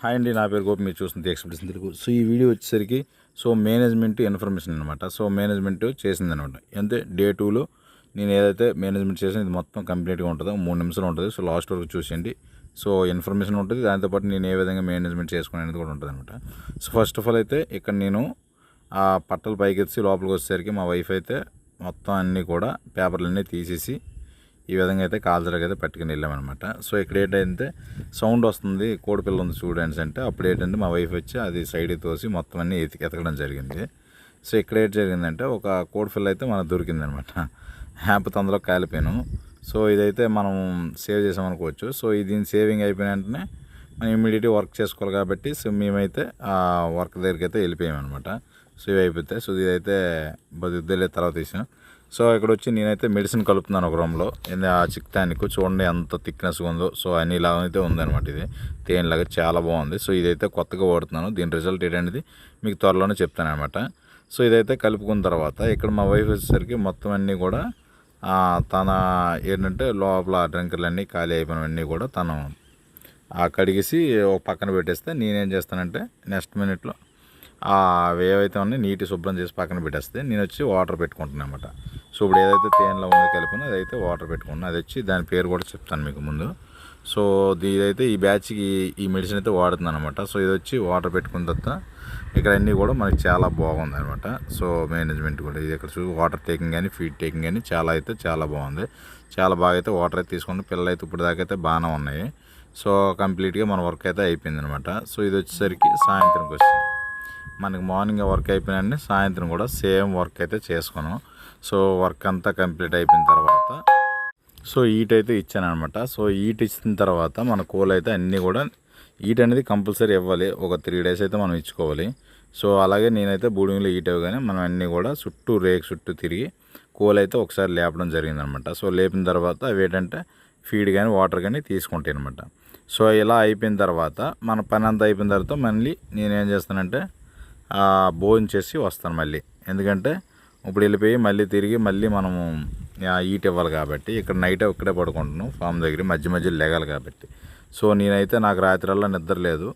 Hi అండి, నా పేరు గోపి. మీరు చూస్తుంది ఎక్స్‌ప్రెస్ తెలుగు. సో ఈ వీడియో వచ్చేసరికి మేనేజ్మెంట్ ఇన్ఫర్మేషన్ అనమాట. సో మేనేజ్మెంట్ చేసిందనమాట. అంటే డే 2లో నేను ఏదైతే మేనేజ్మెంట్ చేసానో ఇది మొత్తం కంప్లీట్గా ఉంటుందో 3 నిమిషాలు ఉంటుంది. సో లాస్ట్ వరకు చూసేయండి. సో ఇన్ఫర్మేషన్ ఉంటుంది, దాంతోపాటు నేను ఏ విధంగా మేనేజ్మెంట్ చేసుకునే అనేది కూడా ఉంటుంది అనమాట. సో ఫస్ట్ ఆఫ్ ఆల్ అయితే ఇక్కడ నేను ఆ పట్టలు పైకెత్తి లోపలికి వచ్చేసరికి మా వైఫ్ అయితే మొత్తం అన్నీ కూడా పేపర్లన్నీ తీసేసి ఈ విధంగా అయితే కాల్చడానికి అయితే పట్టుకుని వెళ్ళామన్నమాట. సో ఇక్కడ ఏంటంటే సౌండ్ వస్తుంది, కోడిపిల్ల ఉంది చూడండి అంటే అప్పుడు ఏంటంటే మా వైఫ్ వచ్చి అది సైడ్ తోసి మొత్తం అన్నీ ఎతకడం జరిగింది. సో ఇక్కడ ఏంటి జరిగిందంటే ఒక కోడిపిల్ల అయితే మనకు దొరికిందనమాట. హ్యాపీ అందులో కాలిపోయాను. సో ఇదైతే మనం సేవ్ చేసామనుకోవచ్చు. సో దీని సేవింగ్ అయిపోయిన వెంటనే మనం ఇమ్మీడియట్గా వర్క్ చేసుకోవాలి కాబట్టి సో మేమైతే ఆ వర్క్ దగ్గరికి అయితే వెళ్ళిపోయామన్నమాట. సో ఇవి అయిపోతే సో ఇదైతే బదుద్దులే తర్వాత తీసాం. సో ఇక్కడ వచ్చి నేనైతే మెడిసిన్ కలుపుతున్నాను ఒక రూమ్లో. ఆ చిక్తానికి చూడండి ఎంత థిక్నెస్గా ఉందో. సో అన్ని ఇలా అయితే ఉందన్నమాట. ఇది తేనెలాగా చాలా బాగుంది. సో ఇదైతే కొత్తగా వాడుతున్నాను. దీని రిజల్ట్ ఏంటనేది మీకు త్వరలోనే చెప్తాను అనమాట. సో ఇదైతే కలుపుకున్న తర్వాత ఇక్కడ మా వైఫ్ వచ్చేసరికి మొత్తం అన్నీ కూడా తన ఏంటంటే లోపల డ్రింకర్లన్నీ ఖాళీ అయిపోయినవన్నీ కూడా తను కడిగేసి ఒక పక్కన పెట్టేస్తే నేనేం చేస్తానంటే నెక్స్ట్ మినిట్లో ఏవైతే ఉన్నాయి నీటి శుభ్రం చేసి పక్కన పెట్టేస్తే నేను వచ్చి వాటర్ పెట్టుకుంటున్నాను అనమాట. సో ఇప్పుడు ఏదైతే తేనెలో ఉందో కలిపినా అదైతే వాటర్ పెట్టుకున్నాను. అది వచ్చి దాని పేరు కూడా చెప్తాను మీకు ముందు. సో ఇదైతే ఈ బ్యాచ్కి ఈ మెడిసిన్ అయితే వాడుతున్నాను అనమాట. సో ఇది వచ్చి వాటర్ పెట్టుకున్న తర్వాత ఇక్కడ అన్నీ కూడా మనకి చాలా బాగుంది అనమాట. సో మేనేజ్మెంట్ కూడా ఇది ఇక్కడ వాటర్ టేకింగ్ కానీ ఫీడ్ టేకింగ్ కానీ చాలా బాగుంది. చాలా బాగా అయితే వాటర్ అయితే తీసుకుంటే పిల్లలు అయితే ఇప్పుడు దాకా అయితే బాగానే ఉన్నాయి. సో కంప్లీట్గా మన వర్క్ అయితే అయిపోయింది అనమాట. సో ఇది వచ్చేసరికి సాయంత్రంకి వచ్చింది. మనకి మార్నింగ్ వర్క్ అయిపోయినండి సాయంత్రం కూడా సేమ్ వర్క్ అయితే చేసుకున్నాం. సో వర్క్ అంతా కంప్లీట్ అయిపోయిన తర్వాత సో ఈట్ అయితే ఇచ్చాను అనమాట. సో ఈట్ ఇచ్చిన తర్వాత మన కోల్ అయితే అన్నీ కూడా ఈట్ అనేది కంపల్సరీ ఇవ్వాలి. ఒక 3 days అయితే మనం ఇచ్చుకోవాలి. సో అలాగే నేనైతే బూడింగ్లో ఈట్ ఇవ్వగానే మనం అన్నీ కూడా రేక్ చుట్టూ తిరిగి కోల్ అయితే ఒకసారి లేపడం జరిగిందనమాట. సో లేపిన తర్వాత అవి ఏంటంటే ఫీడ్ కానీ వాటర్ కానీ తీసుకుంటాయి అనమాట. సో ఇలా అయిపోయిన తర్వాత మన పని అంతా అయిపోయిన తర్వాత మళ్ళీ నేనేం చేస్తానంటే భోజనం చేసి వస్తాను మళ్ళీ. ఎందుకంటే ఇప్పుడు వెళ్ళిపోయి మళ్ళీ తిరిగి మళ్ళీ మనము ఈట్ ఇవ్వాలి కాబట్టి ఇక్కడ నైట్ ఇక్కడే పడుకుంటున్నాం ఫామ్ దగ్గర, మధ్య లెగాలి కాబట్టి. సో నేనైతే నాకు రాత్రల్లా నిద్ర లేదు.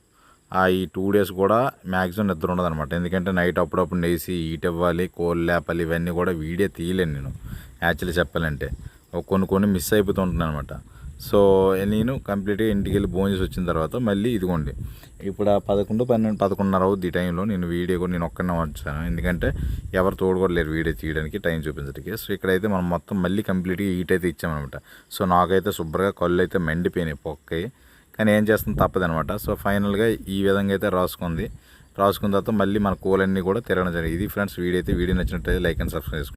ఈ 2 days కూడా మ్యాక్సిమం నిద్ర ఉండదు అనమాట. ఎందుకంటే నైట్ అప్పుడప్పుడు లేసి ఈట్ ఇవ్వాలి, కోళ్ళు లేపాలి, ఇవన్నీ కూడా వీడియో తీయలేను నేను యాక్చువల్లీ చెప్పాలంటే. కొన్ని మిస్ అయిపోతుంటున్నాను అనమాట. సో నేను కంప్లీట్గా ఇంటికి వెళ్ళి భోజనం చేసి వచ్చిన తర్వాత మళ్ళీ ఇదిగోండి ఇప్పుడు 11, 12, 11:30 అవుద్ది. ఈ టైంలో నేను వీడియో కూడా నేను ఒక్కనే వచ్చాను. ఎందుకంటే ఎవరు తోడు కూడా లేరు వీడియో తీయడానికి, టైం చూపించడానికి. సో ఇక్కడైతే మనం మొత్తం మళ్ళీ కంప్లీట్గా ఈట్ అయితే ఇచ్చామన్నమాట. సో నాకైతే శుభ్రంగా కళ్ళు అయితే మండిపోయినాయి పొక్కయి, కానీ ఏం చేస్తుంది తప్పదనమాట. సో ఫైనల్గా ఈ విధంగా అయితే రాసుకున్న తర్వాత మళ్ళీ మన కోలన్నీ కూడా తిరగడం జరిగింది. ఇది ఫ్రెండ్స్ వీడియో అయితే. వీడియో నచ్చినట్లయితే లైక్ అండ్ సబ్స్క్రైబ్ చేసుకోండి.